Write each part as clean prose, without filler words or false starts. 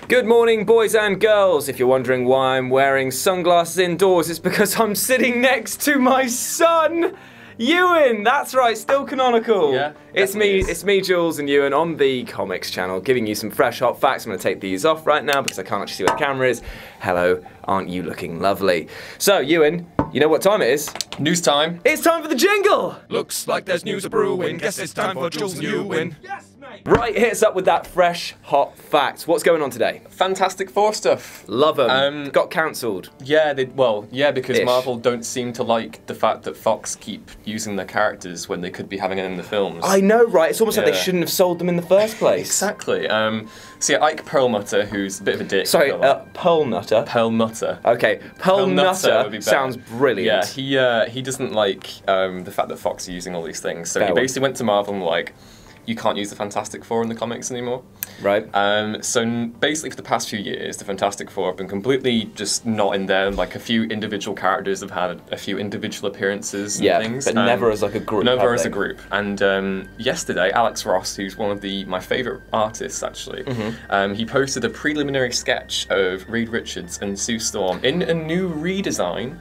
Good morning, boys and girls. If you're wondering why I'm wearing sunglasses indoors, it's because I'm sitting next to my son, Ewan. That's right, still canonical. Yeah, it's me, Jules, and Ewan on the Comics channel, giving you some fresh hot facts. I'm going to take these off right now because I can't actually see where the camera is. Hello, aren't you looking lovely? So, Ewan, you know what time it is? News time. It's time for the jingle. Looks like there's news a-brewing. Guess it's time for Jules and Ewan. Yes, mate. Right, hit us up with that fresh hot fact. What's going on today? Fantastic Four stuff. Love them. Got cancelled. Yeah, because Marvel don't seem to like the fact that Fox keep using their characters when they could be having it in the films. I know, right? It's almost like they shouldn't have sold them in the first place. Exactly. So yeah, Ike Perlmutter, who's a bit of a dick. Sorry, Perlmutter. Perlmutter. Okay, Perlmutter sounds brilliant. Yeah, he doesn't like the fact that Fox are using all these things. So he basically went to Marvel and like, you can't use the Fantastic Four in the comics anymore. Right. So basically for the past few years, the Fantastic Four have been completely just not in there. Like a few individual characters have had a few individual appearances and things. But never as like a group. Never as a group. And yesterday, Alex Ross, who's one of my favourite artists actually, he posted a preliminary sketch of Reed Richards and Sue Storm in a new redesign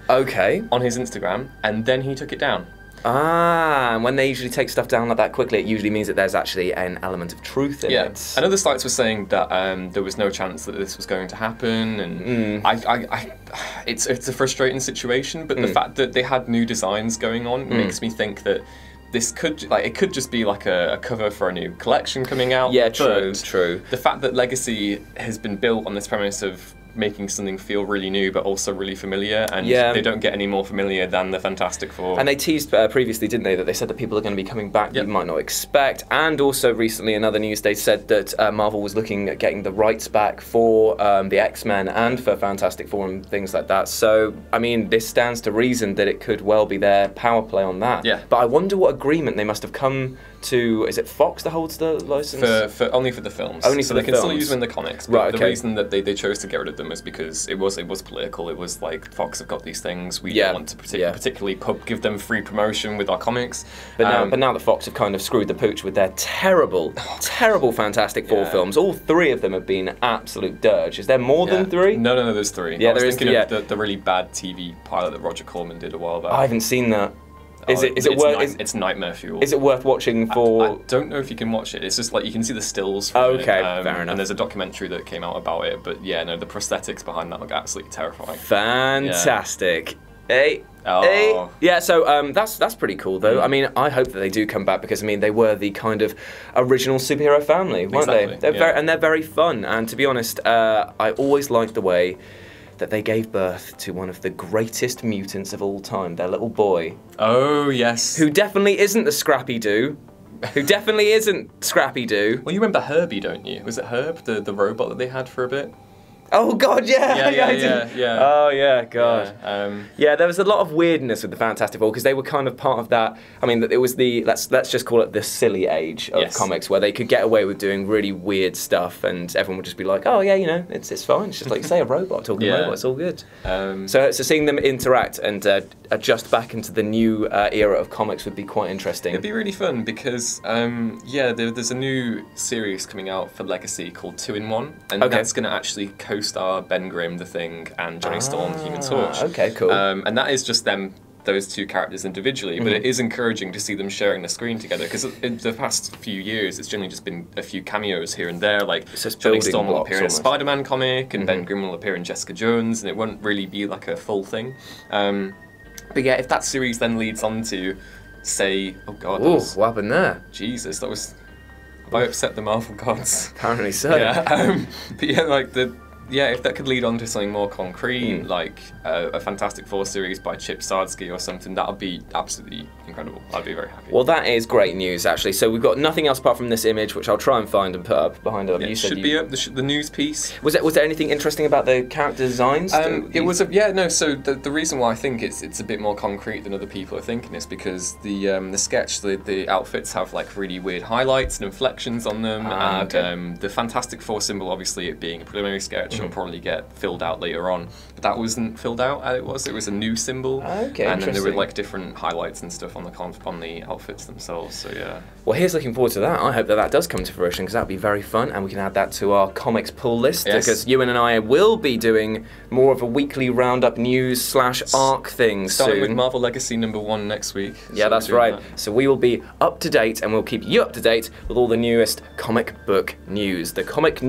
on his Instagram, and then he took it down. Ah, and when they usually take stuff down like that quickly, it usually means that there's actually an element of truth in it. And other sites were saying that there was no chance that this was going to happen, and it's a frustrating situation. But the fact that they had new designs going on makes me think that this could it could just be like a cover for a new collection coming out. Yeah, true. The fact that Legacy has been built on this premise of making something feel really new but also really familiar, and they don't get any more familiar than the Fantastic Four. And they teased previously, didn't they, that they said that people are going to be coming back that you might not expect. And also recently in other news they said that Marvel was looking at getting the rights back for the X-Men and for Fantastic Four and things like that. So, I mean, this stands to reason that it could well be their power play on that. Yeah. But I wonder what agreement they must have come to. Is it Fox that holds the license? Only for the films. Only so for they can still use them in the comics. But the reason that they chose to get rid of them is because it was political. It was like, Fox have got these things. We don't want to particularly give them free promotion with our comics. But now that Fox have kind of screwed the pooch with their terrible Fantastic Four films. All three of them have been absolute dirge. Is there more than three? No, there's three. Yeah, I was thinking of the really bad TV pilot that Roger Corman did a while back. I haven't seen that. It's nightmare fuel. Is it worth watching for? I don't know if you can watch it. It's just like you can see the stills from it. Fair enough. And there's a documentary that came out about it, but yeah, no, the prosthetics behind that look absolutely terrifying. Fantastic. Hey. Yeah, so that's pretty cool though. I mean, I hope that they do come back because I mean they were the kind of original superhero family, weren't they? They're very fun, and to be honest, I always liked the way that they gave birth to one of the greatest mutants of all time, their little boy. Oh, yes. Who definitely isn't the Scrappy-Doo. Well, you remember Herbie, don't you? Was it Herb, the robot that they had for a bit? Oh God, yeah. Oh yeah, God. Yeah, there was a lot of weirdness with the Fantastic Four because they were kind of part of that. I mean, it was the let's just call it the silly age of comics, where they could get away with doing really weird stuff, and everyone would just be like, "Oh yeah, you know, it's fine. It's just like you say, a robot talking robot. It's all good." So seeing them interact and adjust back into the new era of comics would be quite interesting. It'd be really fun because there's a new series coming out for Legacy called 2-in-1, and that's going to actually co-star Ben Grimm, The Thing, and Johnny Storm, Human Torch. Okay, cool. And that is just those two characters individually, but it is encouraging to see them sharing the screen together, because in the past few years it's generally just been a few cameos here and there, like Johnny Storm will appear in a Spider-Man comic, and Ben Grimm will appear in Jessica Jones, and it won't really be like a full thing. But yeah, if that series then leads on to, say, oh God, what happened there? Jesus, that was... Have I upset the Marvel gods? Apparently so. Yeah, but yeah, like if that could lead on to something more concrete, like a Fantastic Four series by Chip Zdarsky or something, that would be absolutely incredible. I'd be very happy. Well, that is great news, actually. So we've got nothing else apart from this image, which I'll try and find and put up behind it. Yeah, it should be up, the news piece. Was there anything interesting about the character designs? So the reason why I think it's a bit more concrete than other people are thinking is because the sketch, the outfits have like really weird highlights and inflections on them, and the Fantastic Four symbol, obviously it being a preliminary sketch, which will probably get filled out later on. But that wasn't filled out as it was. It was a new symbol. Okay, and then there were like different highlights and stuff on the outfits themselves. So yeah. Well, here's looking forward to that. I hope that does come to fruition, because that'd be very fun, and we can add that to our comics pull list. Yes. Because Ewan and I will be doing more of a weekly roundup news / arc thing Starting soon. with Marvel Legacy #1 next week. Yeah, so that's right. So we will be up to date, and we'll keep you up to date with all the newest comic book news, the comic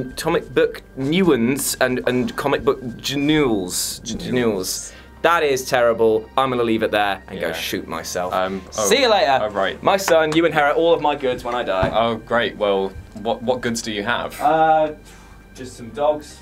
book news and comic book news. That is terrible. I'm going to leave it there and go shoot myself. See you later. Oh, right. My son, you inherit all of my goods when I die. Oh, great. Well, what goods do you have? Just some dogs.